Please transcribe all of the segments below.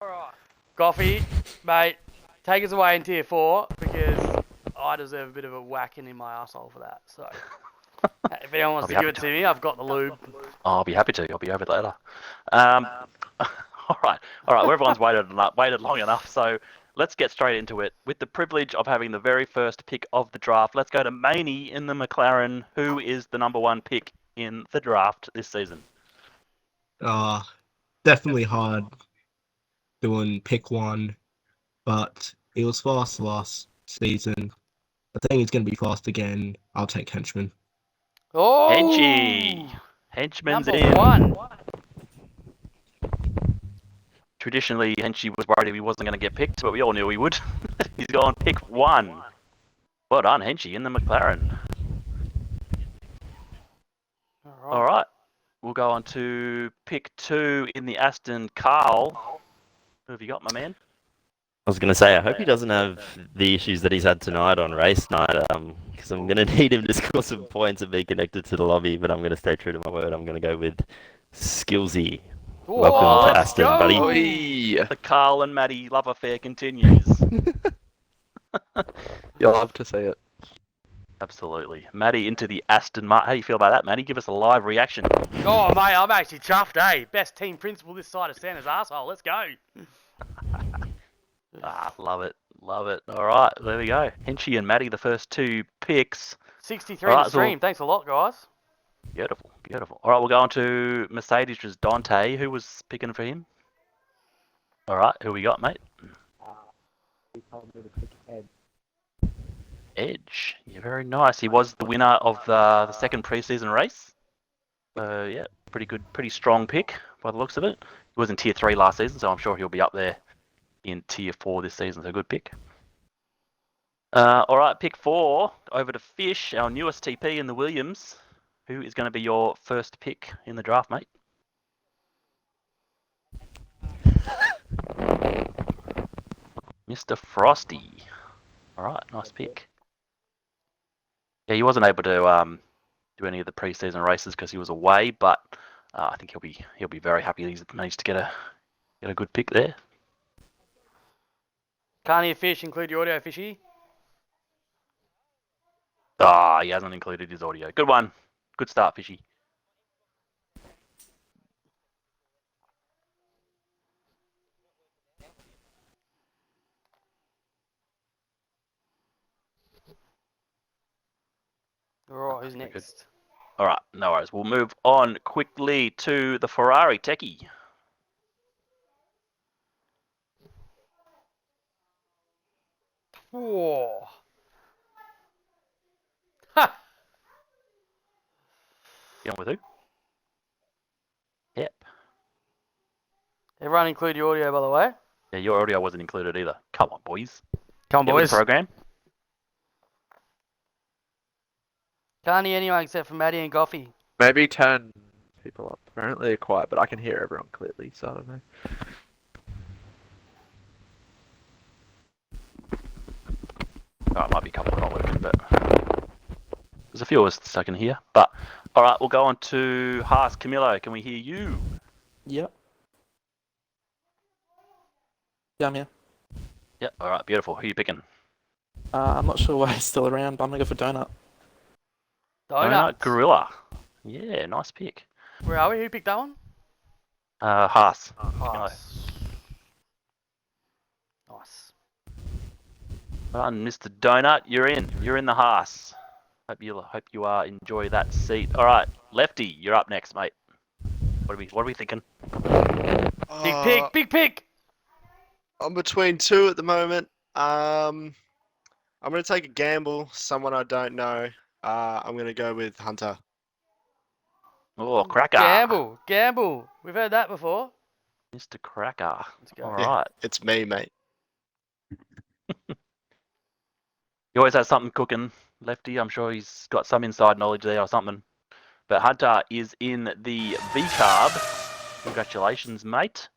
Alright. Goffy, mate, take us away in tier 4 because I deserve a bit of a whacking in my asshole for that. So, if anyone wants to give it to me, I've got the lube. I'll be happy to. I'll be over later. All right. Well, everyone's waited long enough, so let's get straight into it. With the privilege of having the very first pick of the draft, let's go to Maney in the McLaren, who is the number 1 pick in the draft this season. Definitely hard doing pick one, but it was fast last season. I think it's going to be fast again. I'll take Henchman. Oh! Henchman's number in. 1. Traditionally, Henchy was worried he wasn't going to get picked, but we all knew he would. He's gone pick 1. Well done, Henchy in the McLaren. All right. We'll go on to pick 2 in the Aston. Carl, who have you got, my man? I was going to say, I hope he doesn't have the issues that he's had tonight on race night, because I'm going to need him to score some points and be connected to the lobby, but I'm going to stay true to my word. I'm going to go with Skillsy. Welcome to Aston, buddy. The Carl and Maddie love affair continues. You'll love to see it. Absolutely. Maddie into the Aston Martin. How do you feel about that, Maddie? Give us a live reaction. Oh, mate, I'm actually chuffed, eh? Best team principal this side of Santa's arsehole. Let's go. Love it. Love it. All right, there we go. Henchy and Maddie, the first 2 picks. 63 in the stream. Thanks a lot, guys. Beautiful, beautiful. All right, we'll go on to Mercedes, which is Dante. Who was picking for him? All right, who we got, mate? He told me to pick Ed. Edge. Yeah, very nice. He was the winner of the second preseason race. Yeah, pretty good, pretty strong pick by the looks of it. He was in tier 3 last season, so I'm sure he'll be up there in tier 4 this season. So good pick. All right, pick 4 over to Fish, our newest TP in the Williams. Who is going to be your first pick in the draft, mate? Mr. Frosty. All right, nice pick. Yeah, he wasn't able to do any of the preseason races because he was away, but I think he'll be very happy that he's managed to get a good pick there. Can't hear Fish. Include your audio, Fishy. He hasn't included his audio. Good one. Good start, Fishy. Alright, who's next? Alright, no worries. We'll move on quickly to the Ferrari Techie. Whoa. Ha! You on with who? Yep. Everyone include your audio, by the way. Yeah, your audio wasn't included either. Come on, boys. Come on, Get with boys. the program. Can't hear anyone except for Maddie and Goffy. Maybe 10 people up. Apparently they're quiet, but I can hear everyone clearly, so I don't know. Oh, it might be a couple not working, but there's a few of us I can hear. But all right, we'll go on to Haas. Camilo, can we hear you? Yep. Yeah, I'm here. Yep. All right, beautiful. Who are you picking? I'm not sure why he's still around, but I'm gonna go for Donut. Donut. Gorilla. Yeah, nice pick. Where are we? Who picked that one? Haas. Haas. Nice. Well done, Mr. Donut. You're in. You're in the Haas. Hope you enjoy that seat. All right, Lefty, you're up next, mate. What are we thinking? Big pick. Big pick. I'm between 2 at the moment. I'm going to take a gamble. Someone I don't know. I'm going to go with Hunter. Oh, Cracker. Gamble. We've heard that before. Mr. Cracker. Let's go. All right. It's me, mate. He always has something cooking, Lefty. I'm sure he's got some inside knowledge there or something. But Hunter is in the V-Carb. Congratulations, mate.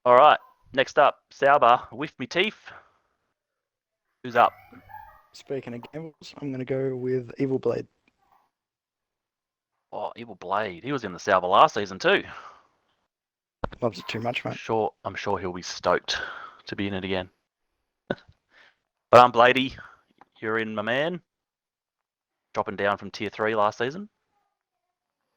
All right. Next up, Sauber, with me teeth. Who's up? Speaking of gambles, I'm going to go with Evil Blade. Oh, Evil Blade. He was in the Sauber last season too. Loves it too much, mate. I'm sure he'll be stoked to be in it again. But I'm Blady. You're in, my man. Dropping down from tier 3 last season.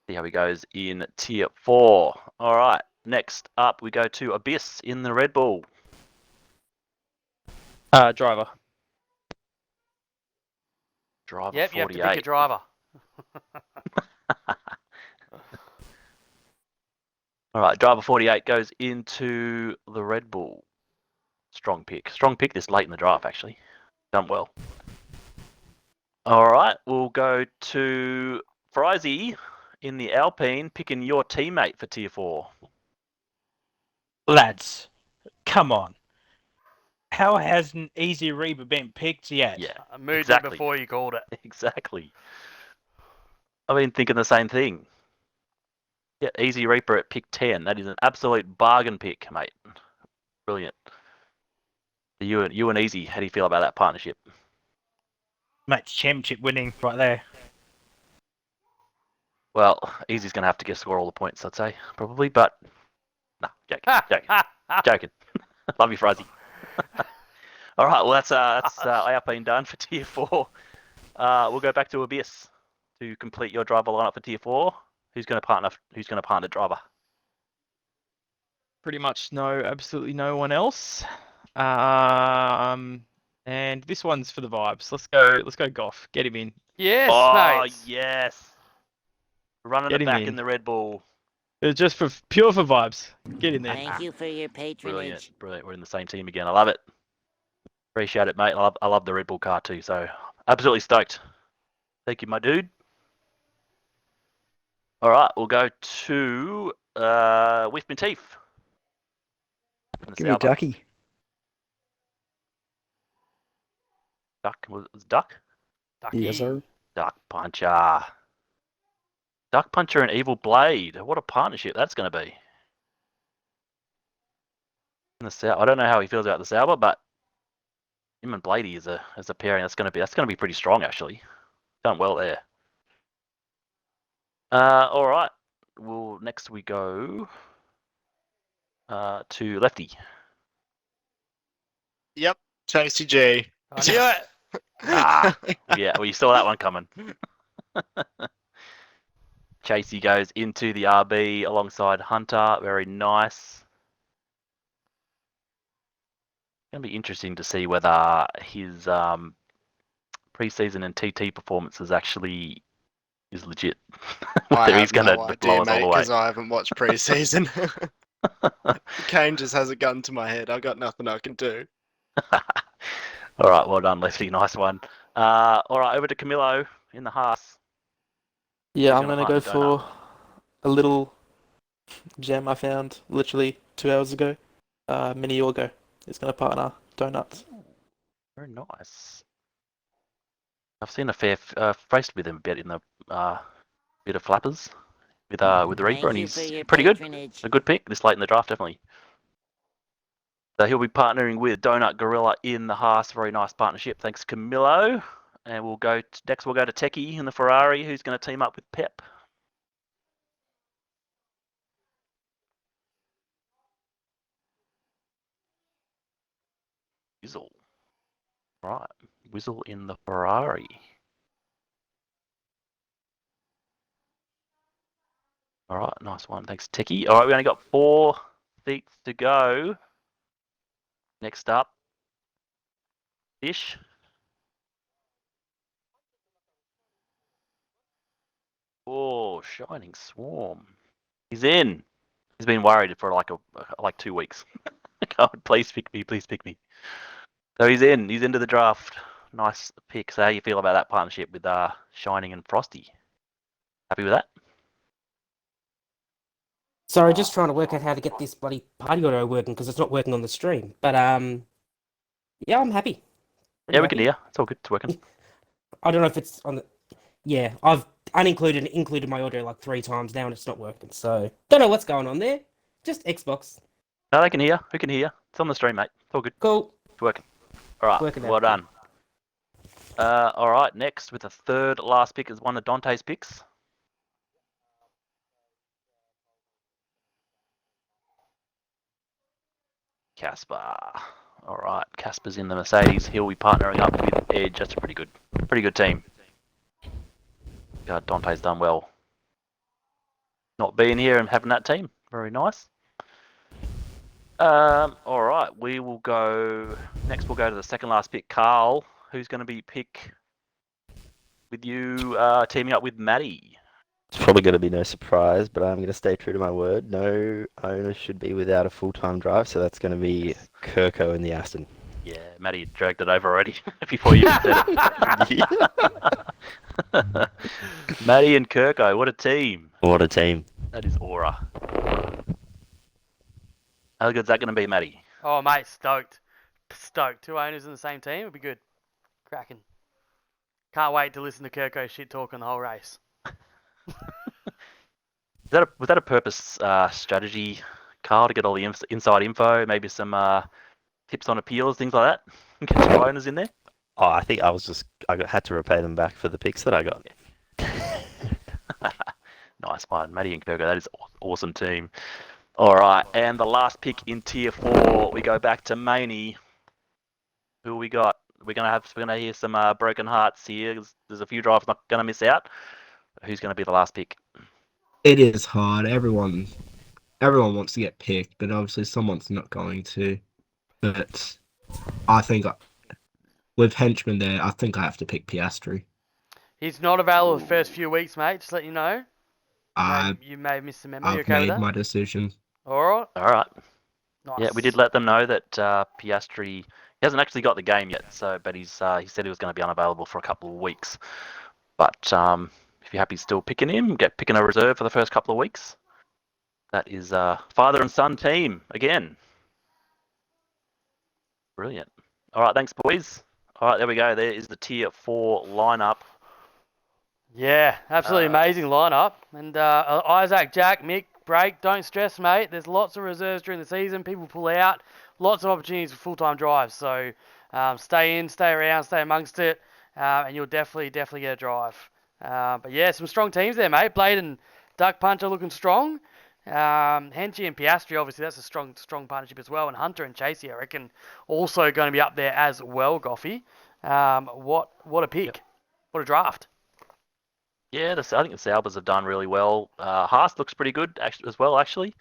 See how he goes in tier 4. All right. Next up, we go to Abyss in the Red Bull. Driver. Driver Yep, you have 48. to pick a driver. All right, driver 48 goes into the Red Bull. Strong pick. Strong pick this late in the draft, actually. Done well. All right, we'll go to Frizy in the Alpine, picking your teammate for tier 4. Lads, come on. How hasn't Easy Reaper been picked yet? Yeah, I moved exactly. it before you called it. Exactly. I've been thinking the same thing. Yeah, Easy Reaper at pick 10. That is an absolute bargain pick, mate. Brilliant. You and Easy, how do you feel about that partnership? Mate, it's championship winning right there. Well, Easy's going to have to score all the points, I'd say, probably, but no, joking. Love you, Frizy. All right, well that's Alpine done for tier 4. We'll go back to Abyss to complete your driver lineup for tier 4. Who's going to partner driver? Pretty much absolutely no one else. And this one's for the vibes. Let's go Goff. Get him in. Yes, Oh mate. yes, running Get it him back in. in the Red Bull. It's just pure for vibes. Get in there. Thank you for your patronage. Brilliant. We're in the same team again. I love it. Appreciate it, mate. I love the Red Bull car too. So absolutely stoked. Thank you, my dude. All right, we'll go to Whiff Teeth. Give me a ducky. Duck. Was it Duck? Ducky. Yes, sir. Duck Puncher. Duck Puncher and Evil Blade. What a partnership that's going to be. In the I don't know how he feels about the Sauber, but him and Bladey as a pairing, that's going to be pretty strong actually. Done well there. All right. Well, next we go to Lefty. Yep, Tasty G. I knew it. Yeah, well, you saw that one coming. Chasey goes into the RB alongside Hunter. Very nice. Going to be interesting to see whether his preseason and TT performances actually is legit. I Whether he's have going no to idea, blow us mate, all the way. because I haven't watched preseason. Kane just has a gun to my head. I got nothing I can do. All right, well done, Lefty. Nice one. All right, over to Camilo in the Haas. Yeah, Who's I'm gonna gonna go partner Donut? for a little gem I found literally 2 hours ago. Mini Orgo is gonna partner Donuts. Very nice. I've seen a fair raced with him a bit in the bit of flappers with the Reaper, and he's pretty good. A good pick this late in the draft, definitely. So he'll be partnering with Donut Gorilla in the Haas. Very nice partnership. Thanks, Camilo. And we'll go next. We'll go to Techie in the Ferrari, who's going to team up with Pep. Whizzle. Right, Whizzle in the Ferrari. All right, nice one. Thanks, Techie. All right, we only got 4 seats to go. Next up, Fish. Oh, Shining Swarm. He's in. He's been worried for like 2 weeks. God, please pick me. Please pick me. So he's in. He's into the draft. Nice pick. So how you feel about that partnership with Shining and Frosty? Happy with that? Sorry, just trying to work out how to get this bloody party auto working because it's not working on the stream. But yeah, I'm happy. Yeah, we can hear. It's all good. It's working. I don't know if it's on the. Yeah, I've unincluded and included my audio like 3 times now and it's not working. So don't know what's going on there. Just Xbox. No, they can hear. We can hear. It's on the stream, mate. It's all good. Cool. It's working. All right. Working well out. done. All right. Next, with the third last pick is one of Dante's picks. Casper. All right, Casper's in the Mercedes. He'll be partnering up with Edge. That's a pretty good team. Dante's done well. Not being here and having that team. Very nice. All right, we will go next. We'll go to the second last pick. Carl, who's going to be pick with you, teaming up with Maddie? It's probably going to be no surprise, but I'm going to stay true to my word. No owner should be without a full-time drive, so that's going to be Kirko in the Aston. Yeah, Maddie dragged it over already before you even said it. Maddie and Kirko, what a team. What a team. That is aura. How good's that going to be, Maddie? Oh, mate, stoked. Stoked. 2 owners in the same team would be good. Cracking. Can't wait to listen to Kirko shit talking the whole race. Was that a purpose strategy, Carl, to get all the inside info, maybe some tips on appeals, things like that? Get 2 owners in there? Oh, I think I had to repay them back for the picks that I got. Nice one. Maddie and Kirko, that is an awesome team. All right, and the last pick in Tier 4, we go back to Maney. Who we got? We're gonna hear some broken hearts here. There's a few drivers not gonna miss out. Who's gonna be the last pick? It is hard. Everyone wants to get picked, but obviously someone's not going to. But I think with Henchman there, I think I have to pick Piastri. He's not available the first few weeks, mate. Just let you know. You may have missed the memo. You I've okay with made that? my decision. All right. Nice. Yeah, we did let them know that Piastri, he hasn't actually got the game yet. But he said he was going to be unavailable for a couple of weeks. But if you're happy still picking him, picking a reserve for the first couple of weeks. That is father and son team again. Brilliant. All right, thanks, boys. All right, there we go. There is the Tier 4 lineup. Yeah, absolutely amazing lineup. And Isaac, Jack, Mick, Break, don't stress, mate. There's lots of reserves during the season. People pull out. Lots of opportunities for full-time drives. So stay in, stay around, stay amongst it, and you'll definitely get a drive. But yeah, some strong teams there, mate. Blade and Duck Puncher looking strong. Henchy and Piastri, obviously, that's a strong partnership as well. And Hunter and Chasey, I reckon, also going to be up there as well, Goffy. What a pick. Yep. What a draft. Yeah, I think the Saubers have done really well. Haas looks pretty good as well, actually.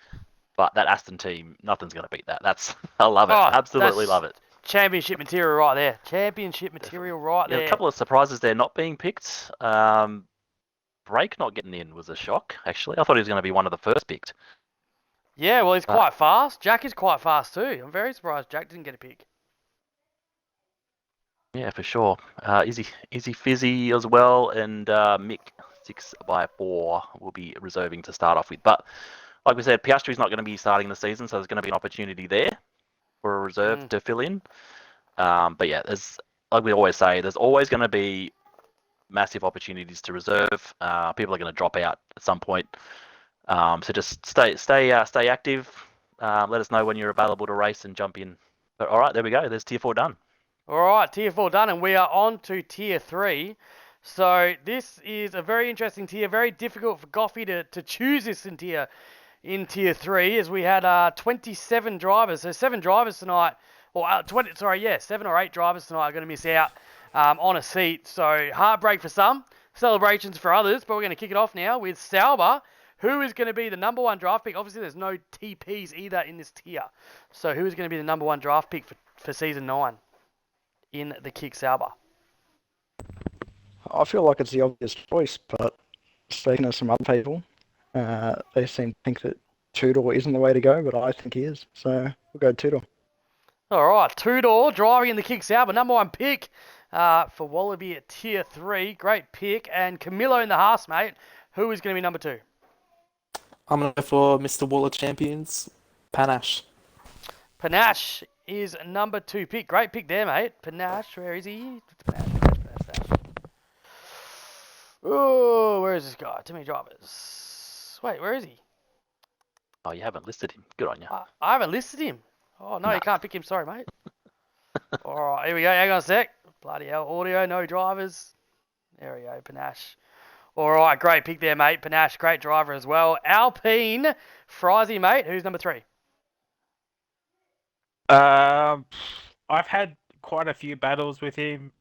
But that Aston team, nothing's going to beat that. I love it. Absolutely love it. Championship material right there. Championship material right there. A couple of surprises there not being picked. Break not getting in was a shock, actually. I thought he was going to be one of the first picked. Yeah, well, he's quite fast. Jack is quite fast too. I'm very surprised Jack didn't get a pick. Yeah, for sure. Izzy Fizzy as well, and Mick 6x4 will be reserving to start off with. But like we said, Piastri's not going to be starting the season, so there's going to be an opportunity there for a reserve to fill in. But yeah, like we always say, there's always going to be massive opportunities to reserve. People are going to drop out at some point. So just stay active. Let us know when you're available to race and jump in. But all right, there we go. There's Tier 4 done. All right, Tier 4 done, and we are on to Tier 3. So this is a very interesting tier. Very difficult for Goffy to choose this in Tier 3, as we had 27 drivers. So 7 drivers tonight, or 7 or 8 drivers tonight are going to miss out on a seat. So heartbreak for some, celebrations for others. But we're going to kick it off now with Sauber, who is going to be the number 1 draft pick. Obviously, there's no TPs either in this tier. So who is going to be the number 1 draft pick for Season 9 in the Kick Sauber? I feel like it's the obvious choice, but speaking to some other people, they seem to think that two-door isn't the way to go, but I think he is. So we'll go two-door. All right, two-door driving in the Kick Sauber, number 1 pick for Wallaby at Tier 3. Great pick. And Camillo in the Haas, mate. Who is going to be number 2? I'm going to go for Mr. Waller Champions, Panache. Panache is number 2 pick. Great pick there, mate. Panache, where is he? Panache. Oh, where is this guy? Too many drivers. Wait, where is he? Oh, you haven't listed him. Good on you. I haven't listed him. Oh, no, you can't pick him. Sorry, mate. All right, here we go. Hang on a sec. Bloody hell. Audio, no drivers. There we go, Panache. All right, great pick there, mate. Panache, great driver as well. Alpine, Frizy, mate. Who's number 3? I've had quite a few battles with him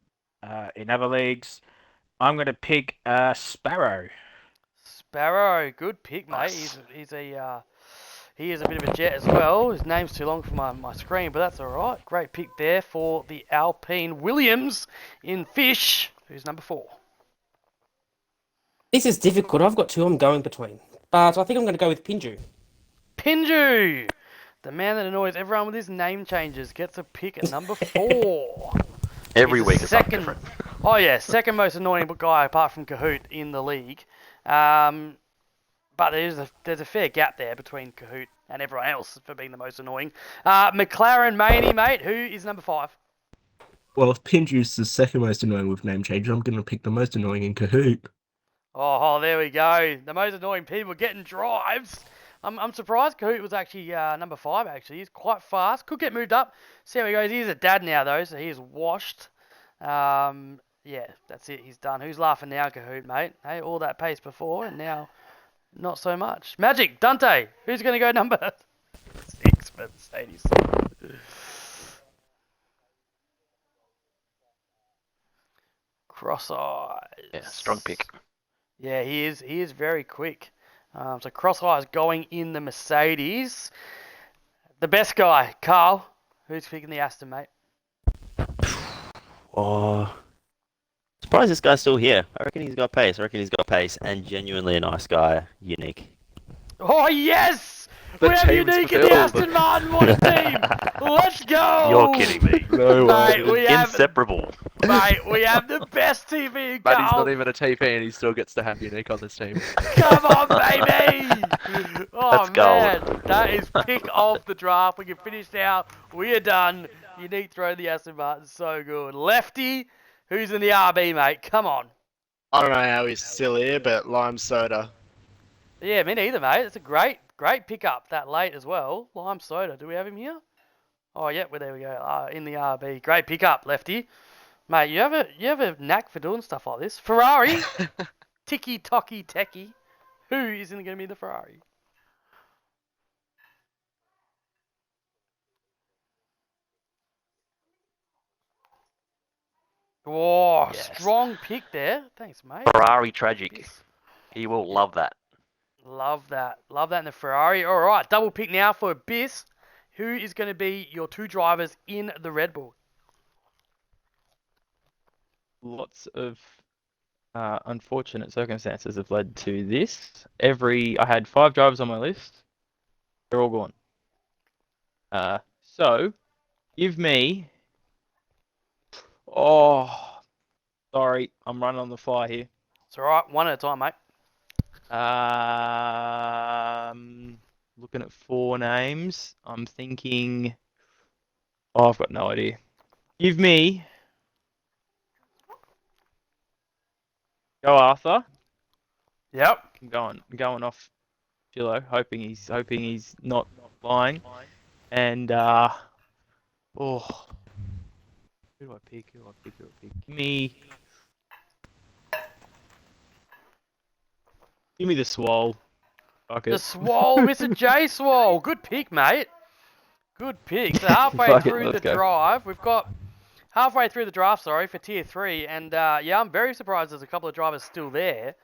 in other leagues. I'm going to pick Sparrow. Sparrow, good pick, mate. Nice. He is a bit of a jet as well. His name's too long for my screen, but that's all right. Great pick there for the Alpine Williams in Fish, who's number 4. This is difficult. I've got 2 I'm going between. But I think I'm going to go with Pinju. Pinju, the man that annoys everyone with his name changes, gets a pick at number 4. Every He's week the is something second. different. Oh yeah, second most annoying guy apart from Kahoot in the league. But there's a fair gap there between Kahoot and everyone else for being the most annoying. McLaren Maney, mate, who is number 5? Well, if Pinju's the second most annoying with name change, I'm going to pick the most annoying in Kahoot. Oh, there we go. The most annoying people getting drives. I'm surprised Kahoot was actually number 5, actually. He's quite fast. Could get moved up. See how he goes. He's a dad now, though, so he's washed. Yeah, that's it. He's done. Who's laughing now, Kahoot, mate? Hey, all that pace before, and now not so much. Magic, Dante. Who's going to go number 6 for Mercedes? Cross-eyes. Yeah, strong pick. Yeah, he is very quick. So Cross-eyes going in the Mercedes. The best guy, Carl. Who's picking the Aston, mate? Oh, surprised this guy's still here. I reckon he's got pace. And genuinely a nice guy, unique. Oh, yes! The We have team's Unique in the fulfilled. Aston Martin Watch team! Let's go! You're kidding me. No Mate, we have, Inseparable. mate, we have the best TV, But he's Carl. not even a TP and he still gets to have Unique on his team. Come on, baby! Oh, That's gold. man. That is pick of the draft. We can finish now. We are done. Unique throw the Aston Martin. So good. Lefty, who's in the RB, mate? Come on. I don't know how he's still here, but lime soda. Yeah, me neither, mate. It's a great pickup that late as well. Lime soda. Do we have him here? Oh, yeah, well, there we go. In the RB. Great pickup, Lefty. Mate, you have a knack for doing stuff like this. Ferrari. Ticky Tocky Techie. Who is going to be the Ferrari? Oh, Yes. strong pick there. Thanks, mate. Ferrari tragic. He will love that. Love that. Love that in the Ferrari. All right, double pick now for Biss. Who is going to be your 2 drivers in the Red Bull? Lots of unfortunate circumstances have led to this. I had 5 drivers on my list. They're all gone. So, give me... Oh, sorry. I'm running on the fly here. It's all right. One at a time, mate. Looking at 4 names. I'm thinking... Oh, I've got no idea. Give me... Go Arthur. Yep. I'm going off Philo, hoping he's not lying. And oh, who do I pick? Give me the Swole. Fuck it. The Swole, Mr. J Swole. Good pick, mate. Good pick. So halfway Fuck it, through the let's go. drive, we've got halfway through the draft, sorry, for tier 3, and yeah, I'm very surprised there's a couple of drivers still there.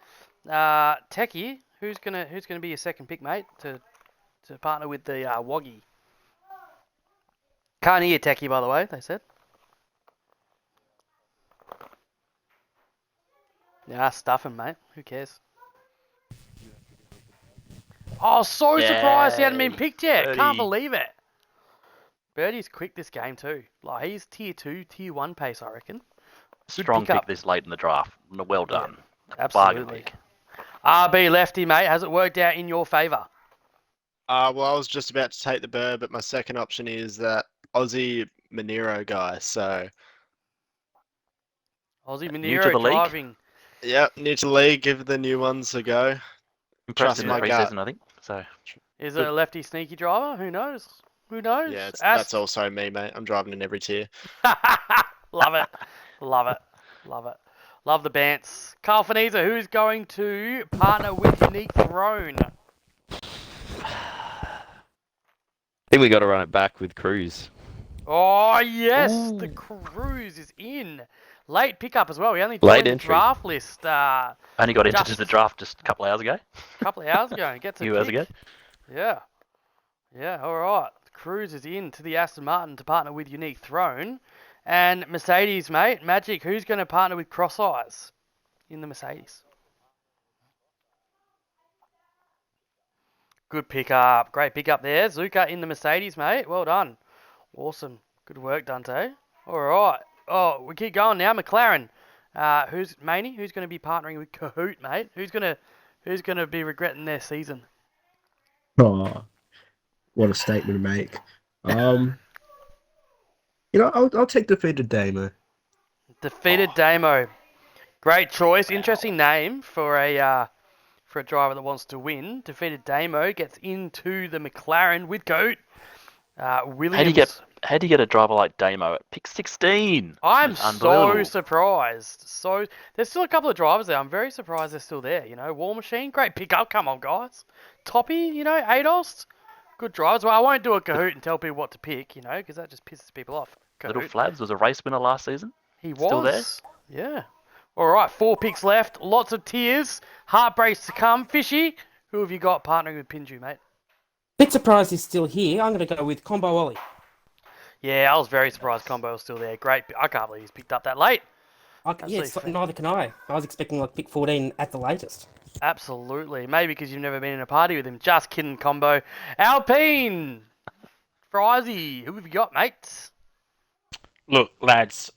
Techie, who's gonna be your second pick, mate, to partner with the Woggy? Can't hear Techie, by the way. They said. Yeah, stuffing, mate. Who cares? Oh, so surprised he hadn't been picked yet. Birdie. Can't believe it. Birdie's quick this game too. Like, he's tier 2, tier 1 pace, I reckon. Good Strong pickup. pick this late in the draft. Well done. Absolutely. Bargain week. RB lefty, mate. Has it worked out in your favour? Well, I was just about to take the bird, but my second option is that Aussie Monero guy. So, Aussie New to Monero the league? driving. yeah, new to the league. Give the new ones a go. Impressed Trust in the my gut. preseason, I think. So Is it a lefty sneaky driver? Who knows? Who knows? Yeah, Ask- that's also me, mate. I'm driving in every tier. Love it. Love it. Love it. Love the bants. Carl Faniza, who's going to partner with Unique Throne? I think we got to run it back with Cruz. Oh, yes, the Ooh. Cruise is in. Late pickup as well. We only Late joined the entry. draft list Only got entered just to the draft just a couple of hours ago. a couple of hours ago and gets a Few hours pick. ago. Yeah. Yeah, all right. Cruise is in to the Aston Martin to partner with Unique Throne. And Mercedes, mate. Magic, who's going to partner with Cross Eyes in the Mercedes? Good pickup. Great pickup there. Zuka in the Mercedes, mate. Well done. Awesome. Good work, Dante. All right. Oh, we keep going now. McLaren. Who's Maney? Who's going to be partnering with Kahoot, mate? Who's gonna be regretting their season? Oh, what a statement to make. I'll take defeated Damo. Defeated Damo. Great choice. Interesting name for a driver that wants to win. Defeated Damo gets into the McLaren with Goat. Williams. How do you get a driver like Damo at pick 16? I'm It's so unbelievable. surprised. So there's still a couple of drivers there. I'm very surprised they're still there. War Machine, great pickup. Come on, guys. Toppy, Ados, good drivers. Well, I won't do a Kahoot and tell people what to pick, because that just pisses people off. Little Kahoot. Flabs was a race winner last season. He was. Still there? Yeah. All right, 4 picks left. Lots of tears. Heartbreaks to come. Fishy, who have you got partnering with Pinju, mate? Bit surprised he's still here. I'm going to go with Combo Ollie. Yeah, I was very surprised Combo was still there. Great. I can't believe he's picked up that late. Neither can I. I was expecting pick 14 at the latest. Absolutely. Maybe because you've never been in a party with him. Just kidding, Combo. Alpine! Frizy, who have you got, mate? Look, lads,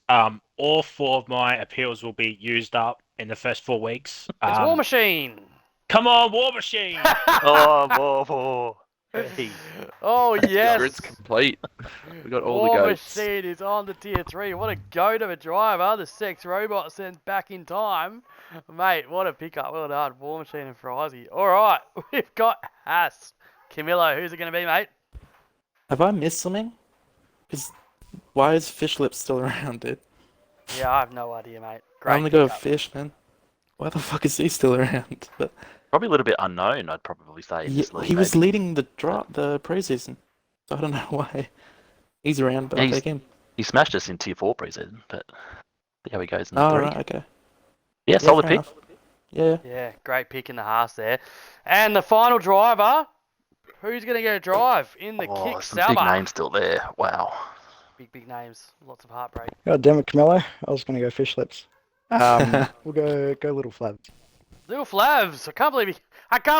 all 4 of my appeals will be used up in the first 4 weeks. It's War Machine! Come on, War Machine! Oh, hey. Oh, yes! Grid's complete. We got all War the goats. Machine is on the tier 3. What a goat of a driver. The sex robot sent back in time. Mate, what a pickup. Well done. War Machine and Frizy. All right, we've got Haas. Camillo, who's it going to be, mate? Have I missed something? Because why is Fish Lips still around, dude? Yeah, I have no idea, mate. Great I'm gonna go with pickup. Fish, man. Why the fuck is he still around? But Probably a little bit unknown, I'd probably say. In yeah, this league, he was maybe. leading the preseason, so I don't know why he's around. But I'll take him. He smashed us in tier 4 preseason, but see how he goes in Oh 3. right, okay. Yeah, solid fair pick. enough. Yeah. Yeah, great pick in the Haas there. And the final driver, who's going to go drive in the Kick Some big Sauber? names still there. Wow. Big names. Lots of heartbreak. God damn it, Camillo. I was going to go Fish Lips. We'll go Little Flabs. Little Flavs. I can't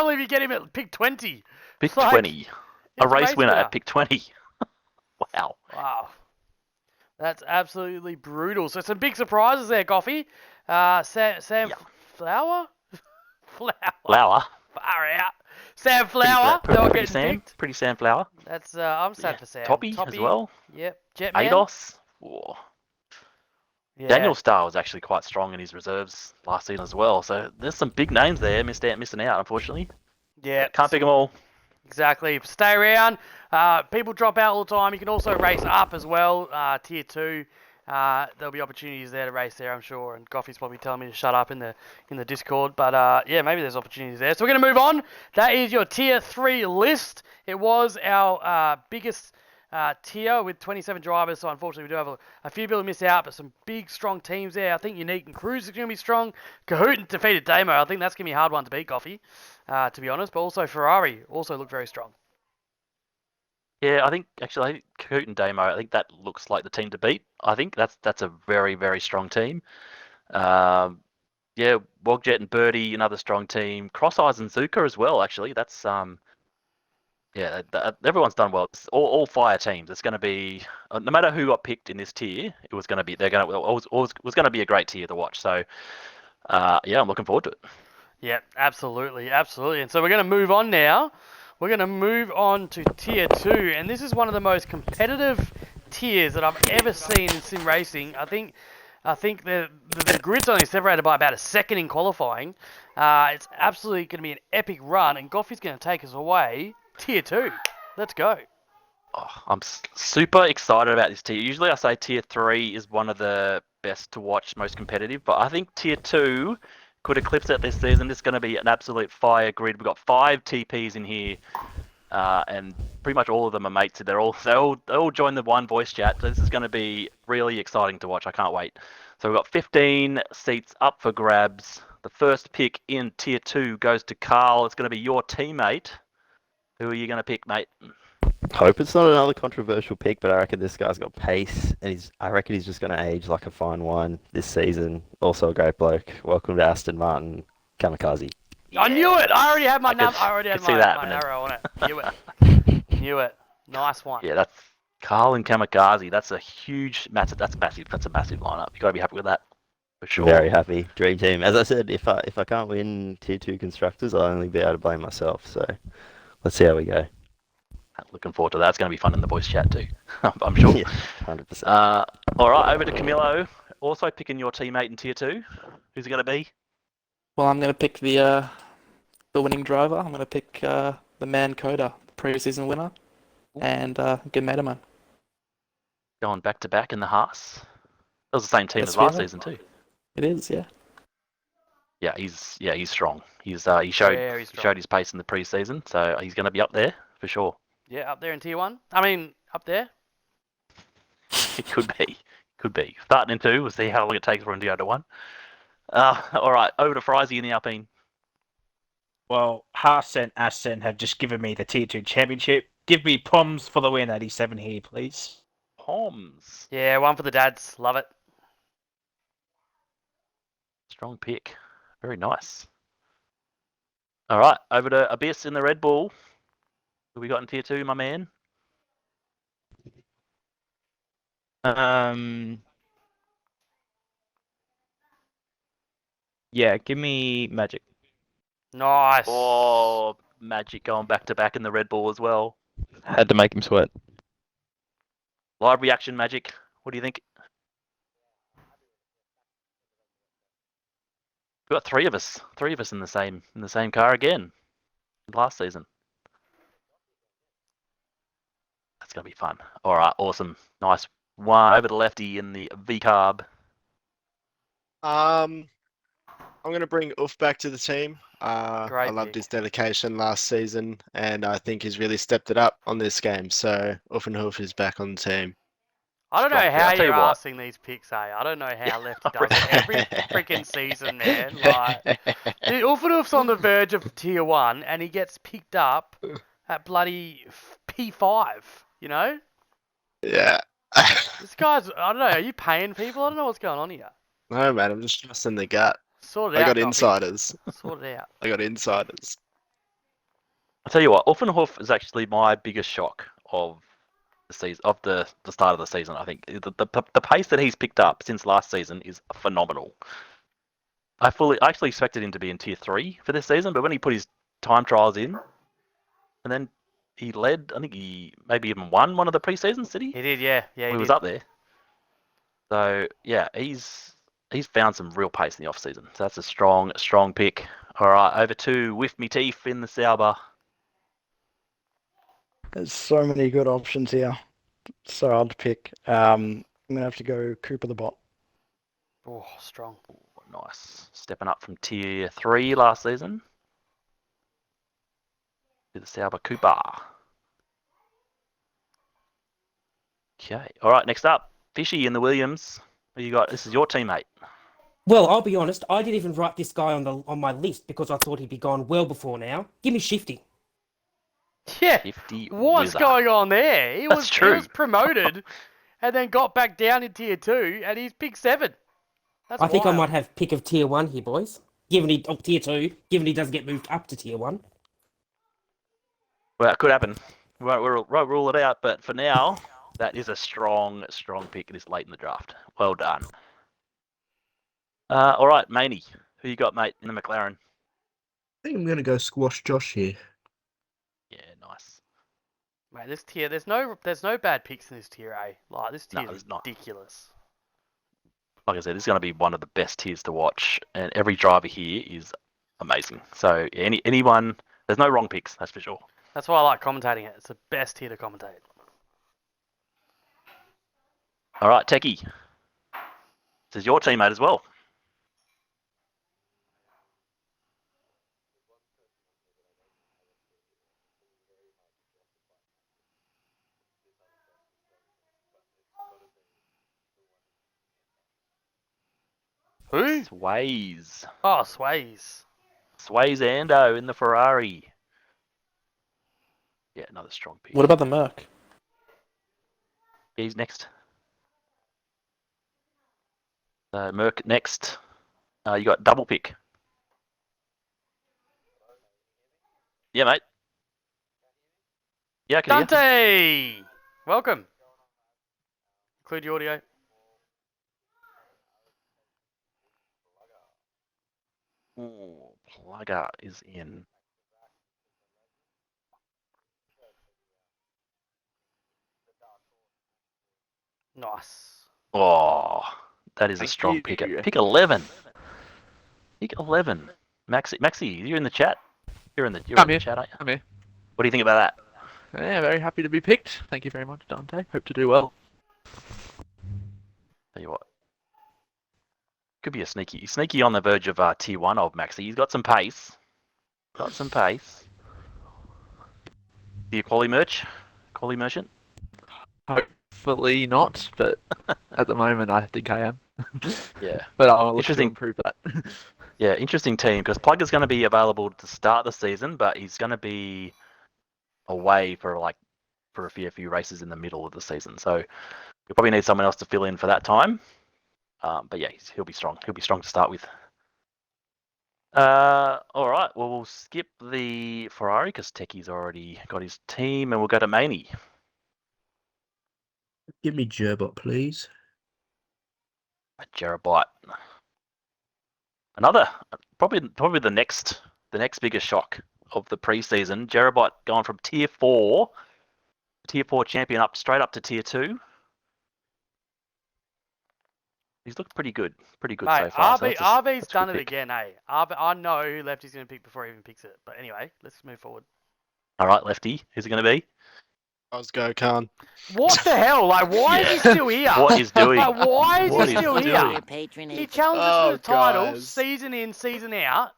believe you get him at pick 20. Pick It's like- 20. A it's race winner at pick 20. Wow. Wow. That's absolutely brutal. So some big surprises there, Goffy. Sam Flower? Flower. Far out. Sam Flower. Pretty, Not pretty getting Sam. picked. Pretty Sam Flower. That's I'm sad for Sam. Toppy as well. Yep. Jetman. Ados. Whoa. Yeah. Daniel Starr was actually quite strong in his reserves last season as well. So there's some big names there missing out, unfortunately. Yeah. Can't pick them all. Exactly. Stay around. People drop out all the time. You can also race up as well. Tier 2. There'll be opportunities there to race there, I'm sure. And Goffy's probably telling me to shut up in the Discord. But yeah, maybe there's opportunities there. So we're going to move on. That is your Tier 3 list. It was our biggest tier with 27 drivers. So unfortunately, we do have a few people who miss out, but some big, strong teams there. I think Unique and Cruise is going to be strong. Kahoot defeated Damo. I think that's going to be a hard one to beat, Goffy, to be honest. But also Ferrari also look very strong. Yeah, I think Kahoot and Damo, I think that looks like the team to beat. I think that's a very, very strong team. Yeah, Wogjet and Birdie, another strong team. Cross Eyes and Zuka as well, actually. That's yeah, everyone's done well. It's all fire teams. It's going to be no matter who got picked in this tier, it was going to be was going to be a great tier to watch. So yeah, I'm looking forward to it. Yeah, absolutely. And so we're going to move on now. We're going to move on to Tier 2, and this is one of the most competitive tiers that I've ever seen in sim racing. I think the grid's only separated by about a second in qualifying. It's absolutely going to be an epic run, and Goffy's going to take us away. Tier 2. Let's go. Oh, I'm super excited about this tier. Usually I say Tier 3 is one of the best to watch, most competitive, but I think Tier 2 could eclipse it this season. This is going to be an absolute fire grid. We've got 5 TPs in here. and pretty much all of them are mates. They all join the one voice chat. So this is going to be really exciting to watch. I can't wait. So we've got 15 seats up for grabs. The first pick in Tier 2 goes to Carl. It's going to be your teammate. Who are you going to pick, mate? Hope it's not another controversial pick, but I reckon this guy's got pace, and I reckon he's just going to age like a fine wine this season. Also a great bloke. Welcome to Aston Martin, Kamikaze. I knew it. I already had my I already had could see my, that my happening. arrow on it. Knew it. Knew it. Nice one. Yeah, that's Carl and Kamikaze. That's a huge, massive. That's massive. That's a massive lineup. You got to be happy with that, for sure. Very happy. Dream team. As I said, if I can't win Tier 2 constructors, I'll only be able to blame myself. So let's see how we go. Looking forward to that. It's going to be fun in the voice chat too. I'm sure. Yeah, 100%. All right, over to Camilo. Also picking your teammate in Tier 2. Who's it going to be? Well, I'm going to pick the winning driver. I'm going to pick the Man Coda, pre-season winner, and good mate of mine. Going back to back in the Haas. That was the same team Yes, as last we are. season too. It is, yeah. Yeah, he's strong. He Very showed strong. his pace in the pre-season, so he's going to be up there for sure. Yeah, up there in Tier 1. I mean, up there. It could be. Starting in 2, we'll see how long it takes for him to go to 1. All right, over to Frizy in the Alpine. Well, Haas and Aston have just given me the Tier 2 championship. Give me Poms for the win, 87 here, please. Poms. Yeah, one for the dads. Love it. Strong pick. Very nice. All right, over to Abyss in the Red Bull. Who we got in Tier 2, my man? Yeah, give me Magic. Nice. Oh, Magic going back to back in the Red Bull as well. Had to make him sweat. Live reaction, Magic. What do you think? We've got three of us in the same car again. Last season. That's gonna be fun. All right, awesome, nice one over the lefty in the V carb. I'm gonna bring Uff back to the team. I Great loved pick. his dedication last season, and I think he's really stepped it up on this game. So Uff and Hoof is back on the team. I don't know Strong pick. how I'll tell you're you what. asking these picks, I don't know how Lefty does it every freaking season, man. Like, dude, Ulfanoof's on the verge of Tier 1, and he gets picked up at bloody P5, you know? Yeah. This guy's, I don't know, are you paying people? I don't know what's going on here. No, man, I'm just trusting the gut. Sort it I out, got Coffee. insiders. Sort it out. I got insiders. I'll tell you what, Uffenhof is actually my biggest shock of the season, of the start of the season. I think the pace that he's picked up since last season is phenomenal. I actually expected him to be in Tier 3 for this season, but when he put his time trials in, and then he led, I think he maybe even won one of the pre-seasons, did he? He did, yeah. Yeah, He was did. up there. So yeah, he's found some real pace in the off season. So that's a strong pick. All right, over to With Me Teeth in the Sauber. There's so many good options here. So hard to pick. I'm gonna have to go Cooper the Bot. Oh, strong. Ooh, nice, stepping up from Tier 3 last season to the Sauber Cooper. Okay, all right. Next up, Fishy in the Williams. Who you got? This is your teammate. Well, I'll be honest, I didn't even write this guy on my list because I thought he'd be gone well before now. Give me Shifty. Yeah. 50 What's Wizard. going on there? He That's was true. He was promoted and then got back down in Tier 2 and he's pick 7. That's I think I wild. might have pick of Tier 1 here, boys. Given he Tier 2, given he doesn't get moved up to Tier 1. Well, it could happen. We won't rule it out, but for now, that is a strong pick this late in the draft. Well done. All right, Maney. Who you got, mate, in the McLaren? I think I'm gonna go squash Josh here. Yeah, nice. Mate, this tier, there's no bad picks in this tier A. Like, this No, tier is there's not. ridiculous. Like I said, this is going to be one of the best tiers to watch, and every driver here is amazing. So anyone, there's no wrong picks, that's for sure. That's why I like commentating it. It's the best tier to commentate. All right, Techie. This is your teammate as well. Who? Sways. Oh, Sways. Sways Ando in the Ferrari. Yeah, another strong pick. What about the Merc? He's next. Merc next. You got double pick. Yeah, mate. Yeah, I can hear. Dante! Welcome. Include your audio. Ooh, Plugger is in. Nice. Oh, that is a Thank strong pick. you. Pick 11. Pick 11. Maxi, you're in the chat. You're in the I'm here. chat, aren't you? I'm here. What do you think about that? Yeah, very happy to be picked. Thank you very much, Dante. Hope to do well. Tell you what. Could be a sneaky on the verge of tier 1 of Maxi. He's got some pace. Got some pace. The quality merchant? Hopefully not, but at the moment I think I am. Yeah. But I'll look to Interesting. improve that. Yeah, interesting team because Plugger's going to be available to start the season, but he's going to be away for a few races in the middle of the season. So you'll probably need someone else to fill in for that time. But yeah, he'll be strong. He'll be strong to start with. All right. Well, we'll skip the Ferrari because Techie's already got his team, and we'll go to Maney. Give me Gerbot, please. Jerabite. Another probably the next biggest shock of the preseason. Jerabite going from tier 4 champion straight up to tier 2. He's looked pretty good Mate, so far. RB's done it again, eh? I know who Lefty's going to pick before he even picks it. But anyway, let's move forward. All right, Lefty, who's it going to be? Osgo Khan. What the hell? Like, why is he still here? What he's doing? Like, why is What he he's still doing? here? He challenges for the title, guys. season in, season out.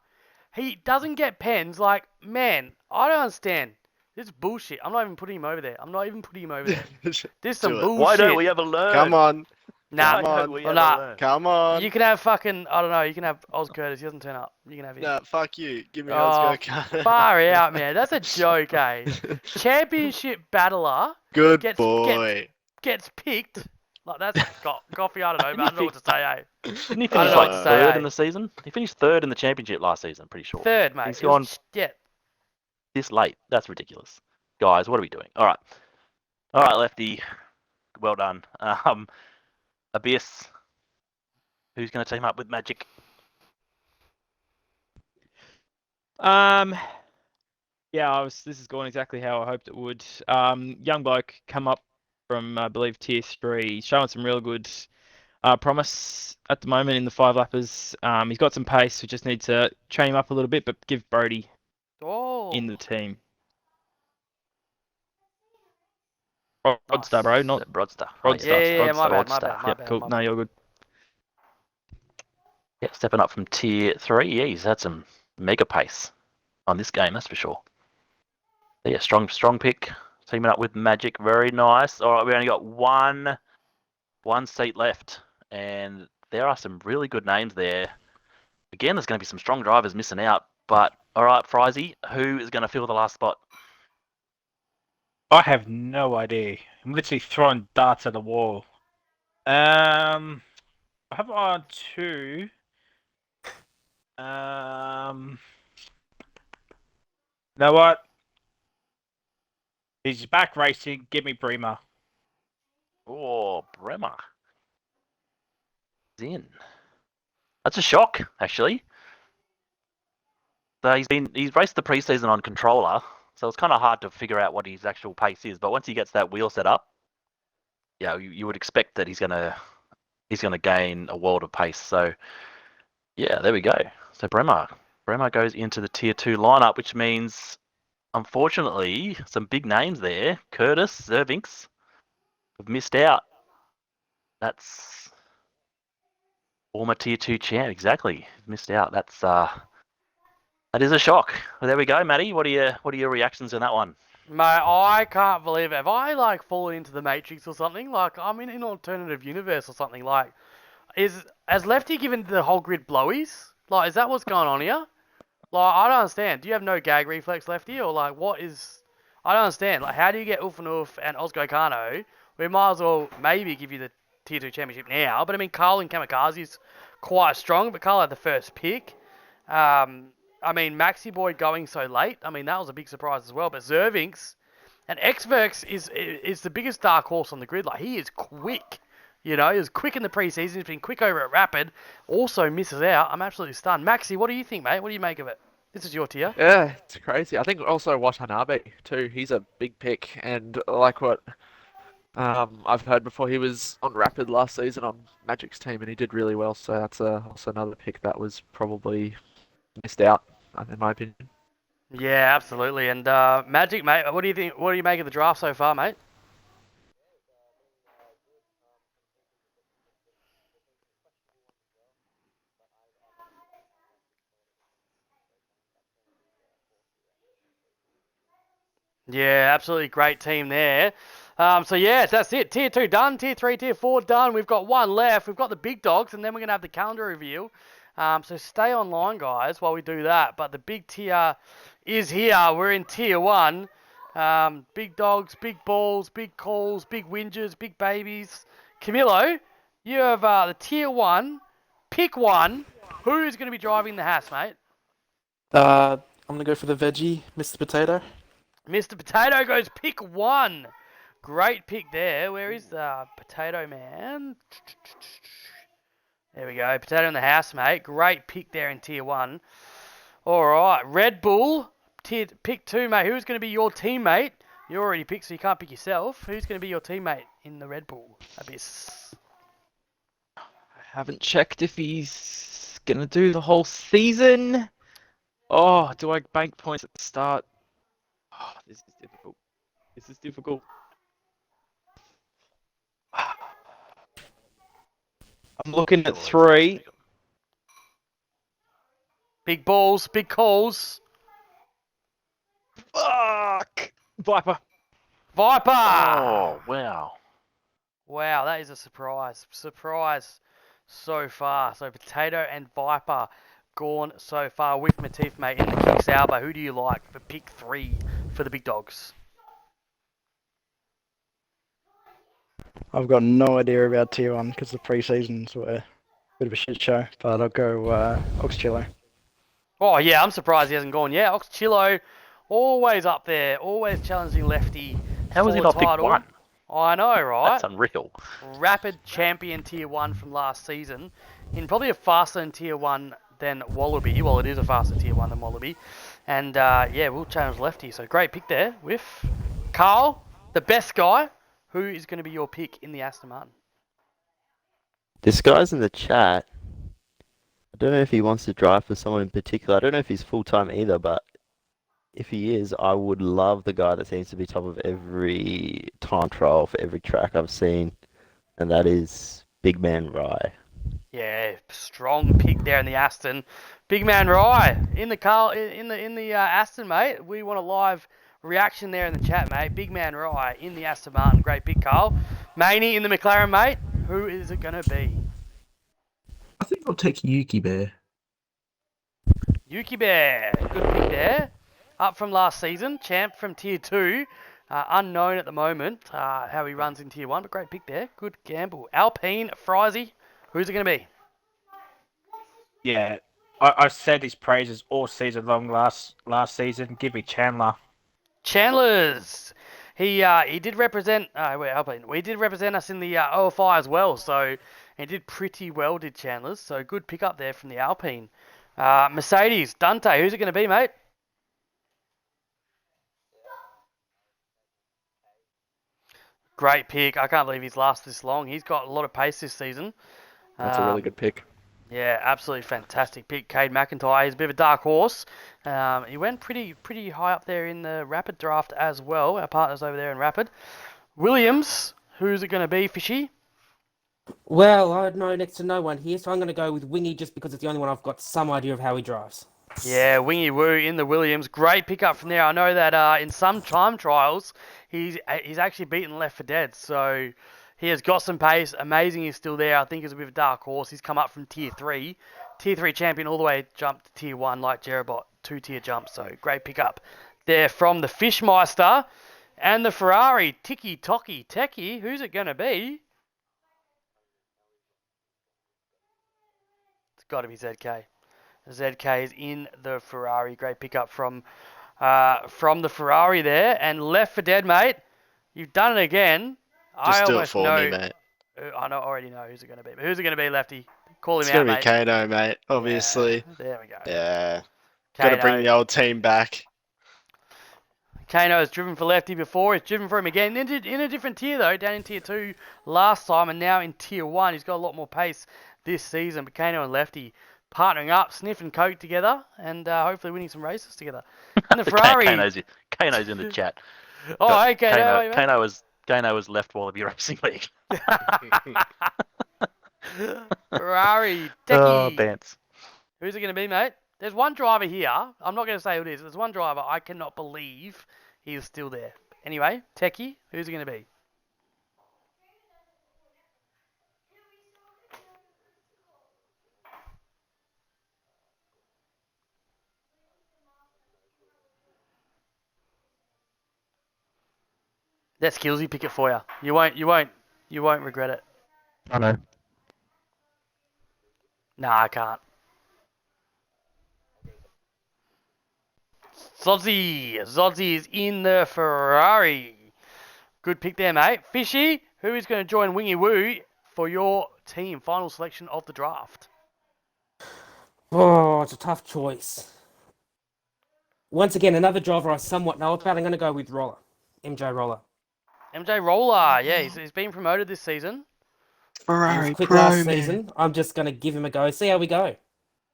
He doesn't get pens. Like, man, I don't understand. This is bullshit. I'm not even putting him over there. This is some Do it. bullshit. Why don't we ever learn? Come on. Nah, Come on. we well, ever nah. learn? Come on. You can have fucking, I don't know, you can have Oz Curtis. He doesn't turn up. You can have him. Nah, fuck you. Give me Oh, Osgo Khan. far out, man. That's a joke, eh? Championship battler Good gets, boy. gets picked. Like, that's coffee, I don't know, but I don't know what to say, eh? Didn't he I don't finish know what to say, third eh? in the season? He finished third in the championship last season, I'm pretty sure. Third, mate. He's It was- gone Yeah. this late. That's ridiculous. Guys, what are we doing? All right, Lefty. Well done. Abyss. Who's going to team up with Magic? Yeah, this is going exactly how I hoped it would. Young bloke come up from I believe tier 3, showing some real good promise at the moment in the 5-lappers. He's got some pace. We just need to train him up a little bit, but give Brody in the team. Broadstar, bro, not Broadstar. Yeah, Broadstar. my bad, Broadstar. my bad. cool. No, you're good. Yeah, stepping up from tier 3. Yeah, he's had some mega pace on this game, that's for sure. Yeah, strong pick. Teaming up with Magic, very nice. All right, we only got one seat left, and there are some really good names there. Again, there's going to be some strong drivers missing out, but all right, Frizy, who is going to fill the last spot? I have no idea. I'm literally throwing darts at the wall. I have on 2. You know what? He's back racing. Give me Bremer. Oh, Bremer. He's in. That's a shock, actually. So he's raced the preseason on controller, so it's kind of hard to figure out what his actual pace is. But once he gets that wheel set up, yeah, you would expect that he's gonna gain a world of pace. So yeah, there we go. So Bremer goes into the tier 2 lineup, which means unfortunately some big names there. Curtis, Zervinks have missed out. That's former tier 2 champ, exactly. Missed out. That is a shock. Well, there we go, Matty. What are your reactions on that one? Mate, I can't believe it. Have I, like, fallen into the Matrix or something? Like, I'm in an alternative universe or something. Like, has Lefty given the whole grid blowies? Like, is that what's going on here? Like, I don't understand. Do you have no gag reflex, Lefty, or like what is? I don't understand. Like, how do you get Ulfanoof and Osgo Kano? We might as well maybe give you the Tier 2 championship now. But I mean, Carl and Kamikaze's quite strong, but Carl had the first pick. I mean, Maxi Boy going so late. I mean, that was a big surprise as well. But Zervinx and Xverx is the biggest dark horse on the grid. Like, he is quick. You know, he was quick in the preseason. He's been quick over at Rapid. Also misses out. I'm absolutely stunned. Maxi, what do you think, mate? What do you make of it? This is your tier. Yeah, it's crazy. I think also Watanabe too. He's a big pick, and like what I've heard before, he was on Rapid last season on Magic's team, and he did really well. So that's also another pick that was probably missed out, in my opinion. Yeah, absolutely. And Magic, mate, what do you think? What do you make of the draft so far, mate? Yeah, absolutely great team there. So yeah, that's it. Tier 2 done. Tier 3, Tier 4 done. We've got one left. We've got the big dogs, and then we're going to have the calendar review. So stay online, guys, while we do that. But the big tier is here. We're in Tier 1. Big dogs, big balls, big calls, big whingers, big babies. Camilo, you have the Tier 1. Pick one. Who's going to be driving the Haas, mate? I'm gonna go for the veggie, Mr. Potato. Mr. Potato goes pick one. Great pick there. Where is the Potato Man? There we go. Potato in the house, mate. Great pick there in Tier 1. All right. Red Bull, pick 2, mate. Who's going to be your teammate? You already picked, so you can't pick yourself. Who's going to be your teammate in the Red Bull Abyss? I haven't checked if he's gonna do the whole season. Oh, do I bank points at the start? Oh, this is difficult. This is difficult. I'm looking at 3. Big balls, big calls. Fuck! Viper. Viper! Oh, wow. Wow, that is a surprise. Surprise so far. So Potato and Viper gone so far with Matif, mate, in the King Sauber. Who do you like for pick 3 for the big dogs? I've got no idea about Tier 1 because the pre-seasons were a bit of a shit show, but I'll go Oxchillo. Oh, yeah, I'm surprised he hasn't gone yet. Oxchillo, always up there, always challenging Lefty. How was he not pick 1? I know, right? That's unreal. Rapid champion Tier 1 from last season. In probably a faster in Tier 1 than Wallaby. Well, it is a faster Tier 1 than Wallaby. And, yeah, we'll challenge Lefty. So, great pick there with Carl, the best guy. Who is going to be your pick in the Aston Martin? This guy's in the chat. I don't know if he wants to drive for someone in particular. I don't know if he's full-time either, but if he is, I would love the guy that seems to be top of every time trial for every track I've seen, and that is Big Man Rye. Yeah, strong pick there in the Aston. Big Man Rye in the Carl in the Aston, mate. We want a live reaction there in the chat, mate. Big Man Rye in the Aston Martin. Great pick, Carl. Maney in the McLaren, mate. Who is it going to be? I think I'll take Yuki Bear. Yuki Bear. Good pick there. Up from last season. Champ from Tier 2. Unknown at the moment how he runs in Tier 1, but great pick there. Good gamble. Alpine, Frizy. Who's it going to be? Yeah, I said his praises all season long last season. Give me Chandler. Chandler's. He did represent we did represent us in the OFI as well, so he did pretty well, did Chandler's. So good pick up there from the Alpine. Mercedes, Dante, who's it going to be, mate? Great pick. I can't believe he's lasted this long. He's got a lot of pace this season. That's a really good pick. Yeah, absolutely fantastic pick. Cade McIntyre, he's a bit of a dark horse. He went pretty high up there in the Rapid draft as well. Our partners over there in Rapid. Williams, who's it going to be, Fishy? Well, I know next to no one here, so I'm going to go with Wingy just because it's the only one I've got some idea of how he drives. Yeah, Wingy Woo in the Williams. Great pickup from there. I know that in some time trials, he's actually beaten Left for Dead, so He has got some pace. Amazing he's still there. I think he's a bit of a dark horse. He's come up from Tier 3. Tier 3 champion all the way jumped to Tier 1 like Jerabot. 2-tier jump. So great pickup there from the Fishmeister. And the Ferrari. Tiki Toki Techie. Who's it going to be? It's got to be ZK. ZK is in the Ferrari. Great pickup from the Ferrari there. And left for dead, mate. You've done it again. Just I do it almost for know. me, mate. Already know who's it going to be. But who's it going to be, Lefty? Call him It's out, going to be mate. Kano, mate, obviously. Yeah, there we go. Yeah. Got to bring the old team back. Kano has driven for Lefty before. He's driven for him again. In a different tier, though. Down in Tier 2 last time and now in Tier 1. He's got a lot more pace this season. But Kano and Lefty partnering up, sniffing coke together, and hopefully winning some races together. And the Ferrari... Kano's in the chat. Oh, hey, Kano. Kano was left Wallaby Racing League. Ferrari, Techie. Oh, Bance. Who's it going to be, mate? There's one driver here. I'm not going to say who it is. There's one driver I cannot believe he is still there. Anyway, Techie, who's it going to be? That's Skillsy. Pick it for you. You won't regret it. I know. Nah, I can't. Zodzi is in the Ferrari. Good pick there, mate. Fishy, who is going to join Wingy Woo for your team? Final selection of the draft. Oh, it's a tough choice. Once again, another driver I somewhat know about. I'm going to go with Roller. MJ Roller. MJ Roller, yeah, he's been promoted this season. Ferrari quick Pro, last man. season. I'm just going to give him a go. See how we go.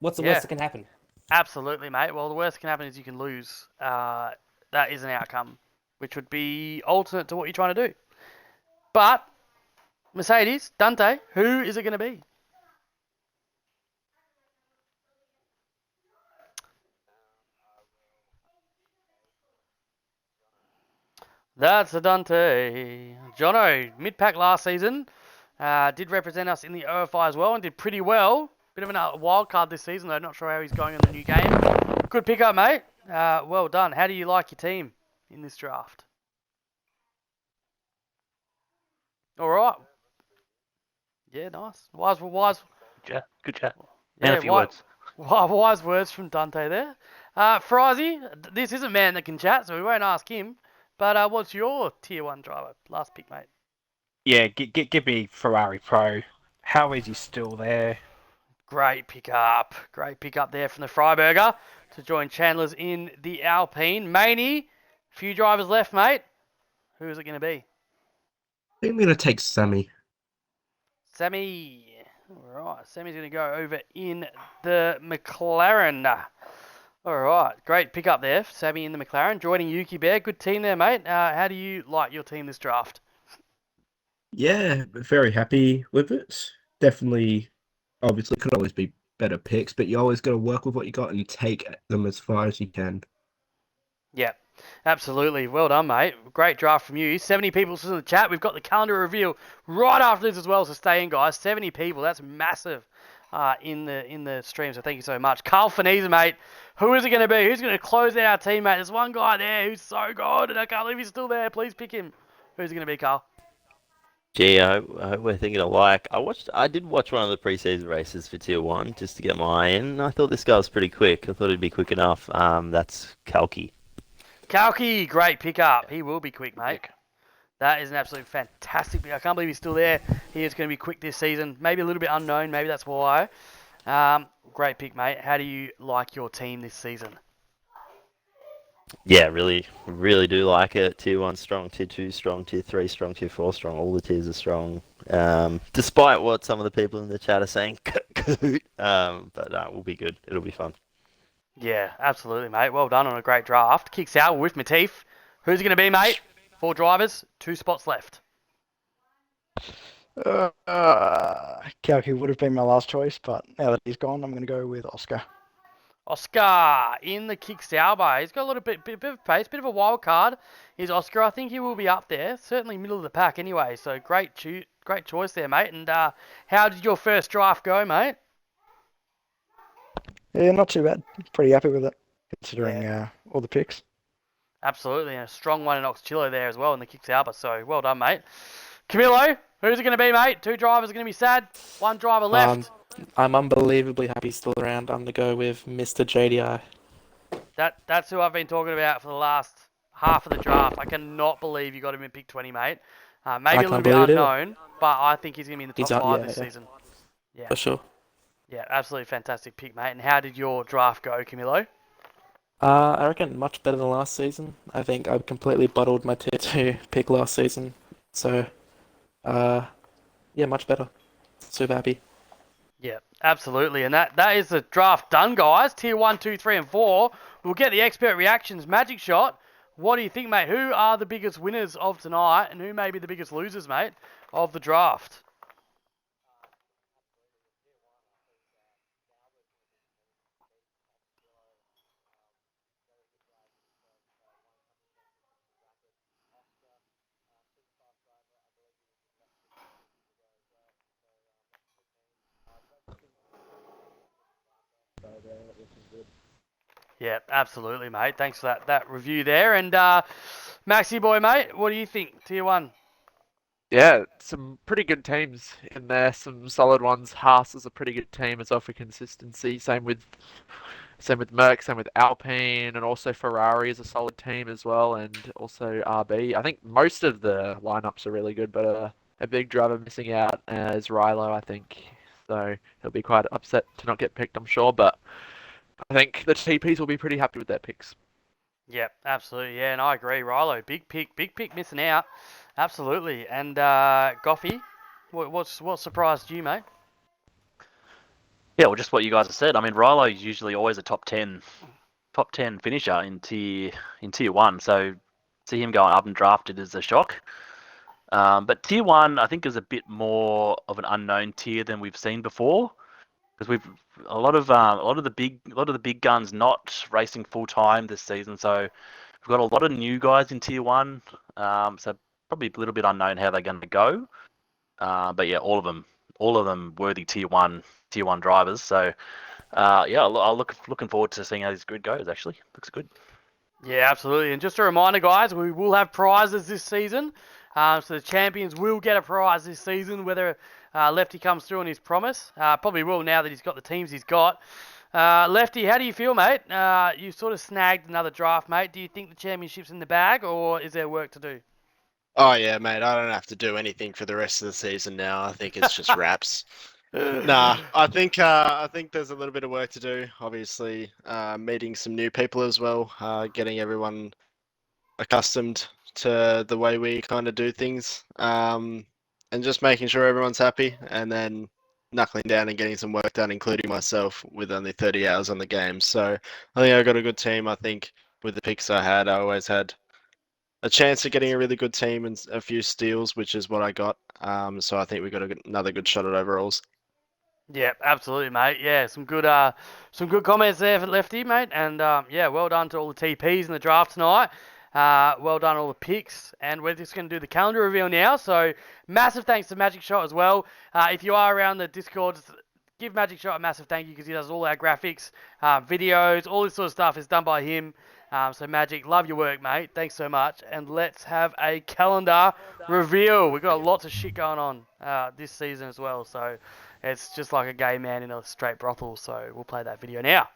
What's the worst that can happen? Absolutely, mate. Well, the worst that can happen is you can lose. That is an outcome, which would be alternate to what you're trying to do. But, Mercedes, Dante, who is it going to be? That's a Dante. Jono, mid-pack last season. Did represent us in the OFI as well and did pretty well. Bit of a wild card this season, though. Not sure how he's going on the new game. Good pick up, mate. Well done. How do you like your team in this draft? All right. Yeah, nice. Wise. Good chat. Yeah, And a few words. Wise words from Dante there. Frizy, this is a man that can chat, so we won't ask him. But what's your Tier 1 driver? Last pick, mate. Yeah, give me Ferrari Pro. How is he still there? Great pickup. Great pickup there from the Freiburger to join Chandler's in the Alpine. Maney, few drivers left, mate. Who is it going to be? I think I'm going to take Sammy. Sammy. All right. Sammy's going to go over in the McLaren. All right. Great pickup there. Sammy in the McLaren. Joining Yuki Bear. Good team there, mate. How do you like your team this draft? Yeah, very happy with it. Definitely, obviously, could always be better picks, but you always got to work with what you got and take them as far as you can. Yeah, absolutely. Well done, mate. Great draft from you. 70 people in the chat. We've got the calendar reveal right after this as well, so stay in, guys. 70 people. That's massive in the stream, so thank you so much. Carl Finese, mate. Who is it going to be? Who's going to close out our team, mate? There's one guy there who's so good, and I can't believe he's still there. Please pick him. Who's it going to be, Carl? Gee, I hope we're thinking alike. I did watch one of the preseason races for Tier 1 just to get my eye in. I thought this guy was pretty quick. I thought he'd be quick enough. That's Kalki. Kalki, great pickup. He will be quick, mate. That is an absolute fantastic pick. I can't believe he's still there. He is going to be quick this season. Maybe a little bit unknown. Maybe that's why. Great pick, mate. How do you like your team this season? Yeah, really do like it. Tier 1 strong, Tier 2 strong, Tier 3 strong, Tier 4 strong. All the tiers are strong. Despite what some of the people in the chat are saying. But we'll be good. It'll be fun. Yeah, absolutely, mate. Well done on a great draft. Kicks out with Matif. Who's it going to be, mate? 4 drivers, 2 spots left. Kalki would have been my last choice, but now that he's gone, I'm going to go with Oscar. Oscar in the kick Sauber. He's got a little bit of pace, bit of a wild card. Is Oscar? I think he will be up there, certainly middle of the pack anyway. So great choice there, mate. And how did your first draft go, mate? Yeah, not too bad. Pretty happy with it, considering Yeah. all the picks. Absolutely, and a strong one in Oxchillo there as well in the kick Sauber. So well done, mate. Camilo, who's it going to be, mate? 2 drivers are going to be sad. 1 driver left. I'm unbelievably happy he's still around. I'm going to go with Mr. JDI. That's who I've been talking about for the last half of the draft. I cannot believe you got him in pick 20, mate. Maybe a little bit unknown, but I think he's going to be in the top 5 this season. Yeah. For sure. Yeah, absolutely fantastic pick, mate. And how did your draft go, Camilo? I reckon much better than last season. I think I completely bottled my tier 2 pick last season. So, yeah, much better. Super happy. Yeah, absolutely. And that is the draft done, guys. Tier 1, 2, 3, and 4. We'll get the expert reactions. Magic Shot, what do you think, mate? Who are the biggest winners of tonight, and who may be the biggest losers, mate, of the draft? Yeah, absolutely, mate. Thanks for that review there. And Maxi boy, mate, what do you think? Tier 1. Yeah, some pretty good teams in there. Some solid ones. Haas is a pretty good team as well for consistency. Same with Merck, same with Alpine, and also Ferrari is a solid team as well, and also RB. I think most of the lineups are really good, but a big driver missing out is Rilo, I think. So he'll be quite upset to not get picked, I'm sure. But I think the TPs will be pretty happy with their picks. Yep, absolutely. Yeah, and I agree. Rilo, big pick missing out. Absolutely. And Goffy, what surprised you, mate? Yeah, well, just what you guys have said. I mean, Rilo is usually always a top 10 finisher in tier 1. So see him going up and drafted is a shock. But tier 1, I think, is a bit more of an unknown tier than we've seen before, because we've a lot of the big guns not racing full time this season. So we've got a lot of new guys in tier 1. So probably a little bit unknown how they're going to go. But yeah, all of them worthy tier 1 drivers. So yeah, I'll looking forward to seeing how this grid goes. Actually, looks good. Yeah, absolutely. And just a reminder, guys, we will have prizes this season. So the champions will get a prize this season, whether Lefty comes through on his promise. Probably will now that he's got the teams he's got. Lefty, how do you feel, mate? You sort of snagged another draft, mate. Do you think the championship's in the bag, or is there work to do? Oh yeah, mate. I don't have to do anything for the rest of the season now. I think it's just wraps. Nah, I think there's a little bit of work to do. Obviously, meeting some new people as well, getting everyone accustomed to the way we kind of do things, and just making sure everyone's happy, and then knuckling down and getting some work done, including myself, with only 30 hours on the game. So I think I got a good team. I think with the picks I had, I always had a chance of getting a really good team and a few steals, which is what I got. So I think we got another good shot at overalls. Yeah, absolutely, mate. Yeah, some good comments there for Lefty, mate. And yeah, well done to all the TPs in the draft tonight. Well done all the picks. And we're just going to do the calendar reveal now. So massive thanks to Magic Shot as well. If you are around the Discord, give Magic Shot a massive thank you because he does all our graphics, videos, all this sort of stuff is done by him. So Magic, love your work, mate. Thanks so much. And let's have a calendar reveal. We've got lots of shit going on this season as well. So it's just like a gay man in a straight brothel. So we'll play that video now.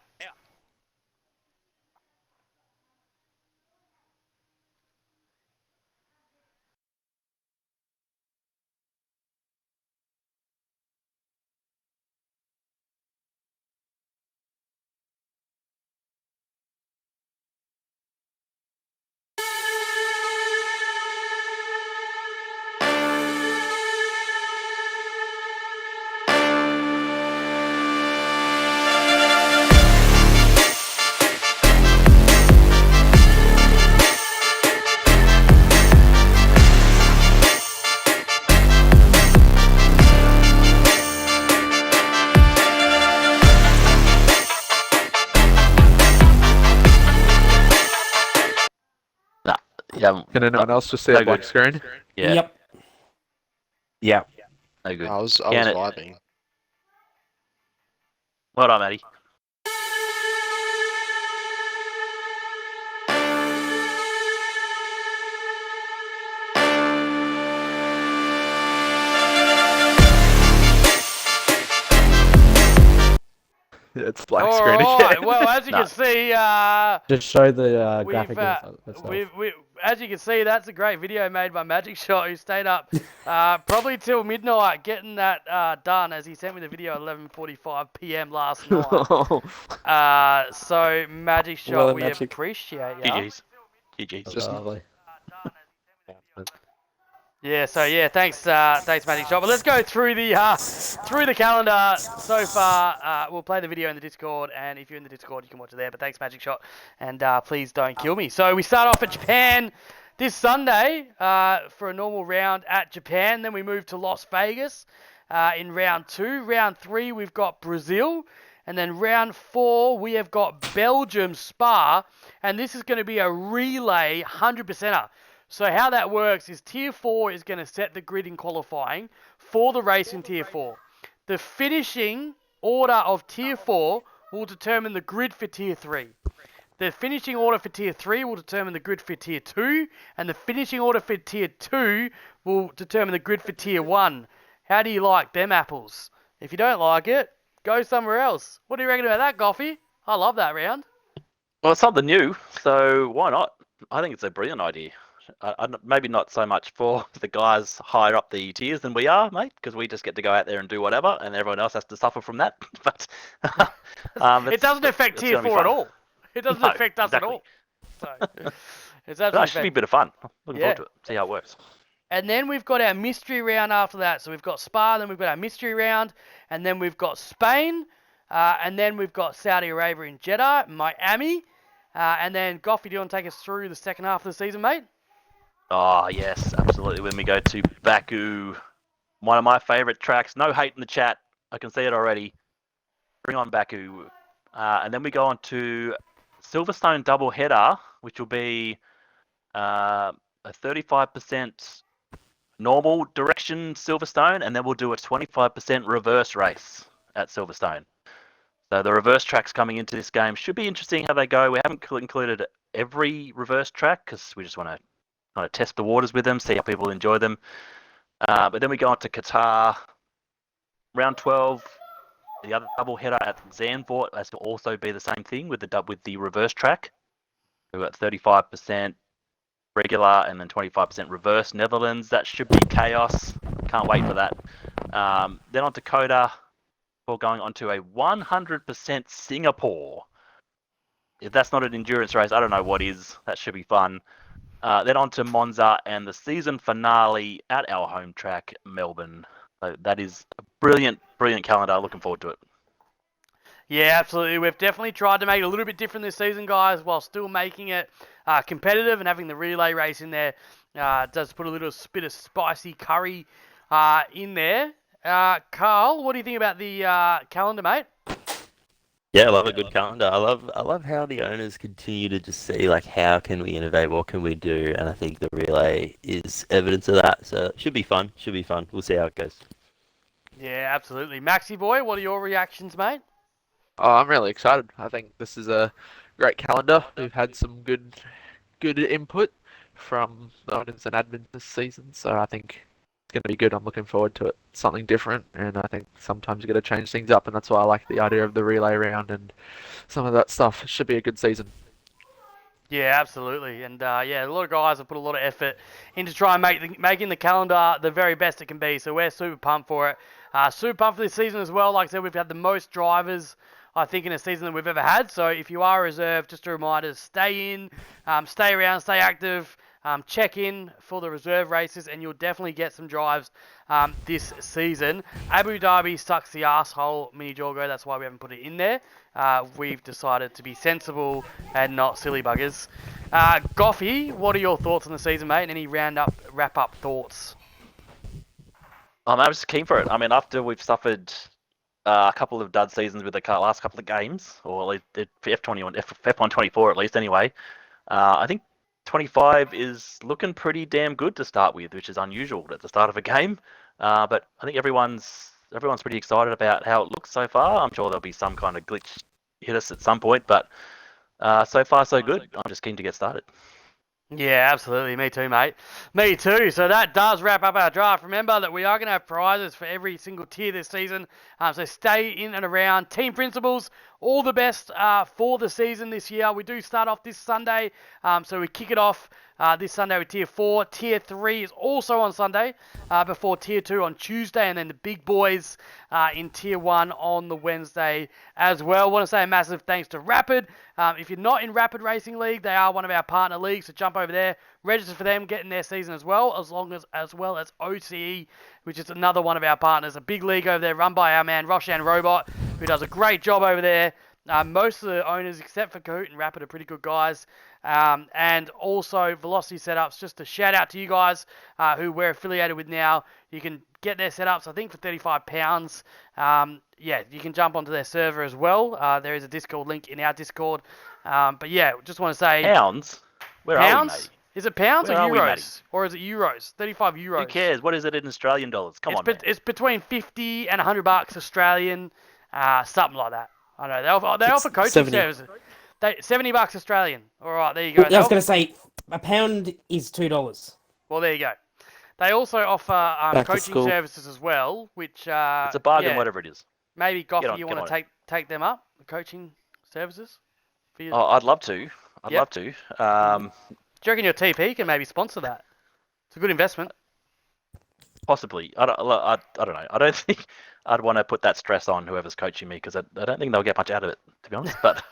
Can anyone else just see no a black good. screen? Yeah. Yep. Yeah. No good. I was Can it? vibing. Well done, Matty. It's black All screen right. again. Well, as you can see, Just show the we've, graphic itself. as you can see, that's a great video made by Magic Shot, who stayed up probably till midnight getting that done, as he sent me the video at 11:45 p.m. last night. So Magic Shot, Well, we Magic. appreciate you. GG's. GG's. Just- Lovely. Yeah, so yeah, thanks Magic Shot. But let's go through the calendar so far. We'll play the video in the Discord, and if you're in the Discord, you can watch it there. But thanks Magic Shot, and please don't kill me. So we start off at Japan this Sunday for a normal round at Japan. Then we move to Las Vegas in round 2. Round 3 we've got Brazil, and then round 4 we have got Belgium Spa, and this is going to be a relay 100%er. So how that works is Tier 4 is going to set the grid in qualifying for the race in Tier 4. The finishing order of Tier 4 will determine the grid for Tier 3. The finishing order for Tier 3 will determine the grid for Tier 2, and the finishing order for Tier 2 will determine the grid for Tier 1. How do you like them apples? If you don't like it, go somewhere else. What do you reckon about that, Goffy? I love that round. Well, it's something new, so why not? I think it's a brilliant idea. Maybe not so much for the guys higher up the tiers than we are, mate, because we just get to go out there and do whatever, and everyone else has to suffer from that. But it doesn't affect Tier 4 at all. It doesn't affect us at all. So it's absolutely that should be a bit of fun. Looking forward to it. See how it works. And then we've got our mystery round after that. So we've got Spa, then we've got our mystery round, and then we've got Spain, and then we've got Saudi Arabia in Jeddah, Miami, and then Goffy, do you want to take us through the second half of the season, mate? Oh, yes, absolutely. When we go to Baku, one of my favourite tracks. No hate in the chat. I can see it already. Bring on Baku. And then we go on to Silverstone double header, which will be a 35% normal direction Silverstone, and then we'll do a 25% reverse race at Silverstone. So the reverse tracks coming into this game should be interesting how they go. We haven't included every reverse track because we just want to kind of test the waters with them, see how people enjoy them. But then we go on to Qatar, round 12. The other double header at Zandvoort has to also be the same thing with the reverse track. We've got 35% regular and then 25% reverse Netherlands. That should be chaos. Can't wait for that. Then on to Coda. We're going on to a 100% Singapore. If that's not an endurance race, I don't know what is. That should be fun. Then on to Monza and the season finale at our home track, Melbourne. So that is a brilliant, brilliant calendar. Looking forward to it. Yeah, absolutely. We've definitely tried to make it a little bit different this season, guys, while still making it competitive, and having the relay race in there does put a little bit of spicy curry in there. Carl, what do you think about the calendar, mate? Yeah, I love a good calendar. I love how the owners continue to just see like how can we innovate, what can we do, and I think the relay is evidence of that. So it should be fun. Should be fun. We'll see how it goes. Yeah, absolutely. Maxi boy, what are your reactions, mate? Oh, I'm really excited. I think this is a great calendar. We've had some good input from the owners and admin this season, so I think it's going to be good. I'm looking forward to it. Something different, and I think sometimes you got to change things up, and that's why I like the idea of the relay round and some of that stuff. It should be a good season. Yeah, absolutely. And yeah, a lot of guys have put a lot of effort into trying and making the calendar the very best it can be. So we're super pumped for it. Super pumped for this season as well. Like I said, we've had the most drivers, I think, in a season that we've ever had. So if you are a reserve, just a reminder, stay in, stay around, stay active, check in for the reserve races, and you'll definitely get some drives this season. Abu Dhabi sucks the asshole, Mini Jorgo. That's why we haven't put it in there. We've decided to be sensible and not silly buggers. Goffy, what are your thoughts on the season, mate? And any wrap-up thoughts? I'm just keen for it. I mean, after we've suffered a couple of dud seasons with the last couple of games, or at least F1 24 at least anyway, I think 25 is looking pretty damn good to start with, which is unusual at the start of a game. But I think everyone's pretty excited about how it looks so far. I'm sure there'll be some kind of glitch hit us at some point, but so far so good. I'm just keen to get started. Yeah, absolutely. Me too, mate. Me too. So that does wrap up our draft. Remember that we are going to have prizes for every single tier this season. So stay in and around. Team principals, all the best for the season this year. We do start off this Sunday. So we kick it off this Sunday with Tier 4. Tier 3 is also on Sunday before Tier 2 on Tuesday. And then the big boys in Tier 1 on the Wednesday as well. I want to say a massive thanks to Rapid. If you're not in Rapid Racing League, they are one of our partner leagues, so jump over there, register for them, get in their season as well as OCE, which is another one of our partners, a big league over there run by our man Roshan Robot, who does a great job over there. Most of the owners, except for Kahoot and Rapid, are pretty good guys. And also Velocity Setups, just a shout out to you guys who we're affiliated with now. You can get their setups, I think, for £35. Yeah, you can jump onto their server as well. There is a Discord link in our Discord. But yeah, just want to say... Pounds? Where are we, mate? Is it pounds Where or are we, euros? Matty? Or is it euros? 35 euros. Who cares? What is it in Australian dollars? Come on, man. It's between 50 and $100 Australian, something like that. I know they offer coaching 70. services. $70 Australian. All right, there you go. I was going to say, a pound is $2. Well, there you go. They also offer Back to coaching school. services as well, which It's a bargain, yeah, whatever it is. maybe Get Goffy, on- you get want on to take them up, the coaching services for you. Oh, I'd love to. I'd Yep. love to. Do you reckon your TP can maybe sponsor that? It's a good investment. Possibly. I don't know. I don't think I'd want to put that stress on whoever's coaching me because I don't think they'll get much out of it, to be honest. But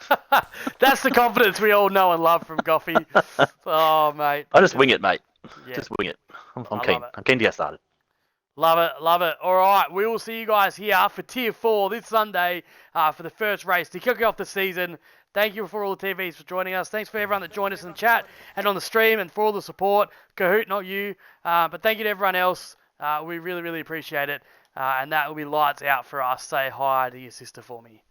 That's the confidence we all know and love from Goffy. Oh, mate. I just wing it, mate. Yeah. Just wing it. I'm I keen. love it. I'm keen to get started. Love it, love it. All right, we will see you guys here for Tier 4 this Sunday for the first race to kick off the season. Thank you for all the TVs for joining us. Thanks for everyone that joined us in the chat and on the stream and for all the support. Kahoot, not you. But thank you to everyone else. We really, really appreciate it. And that will be lights out for us. Say hi to your sister for me.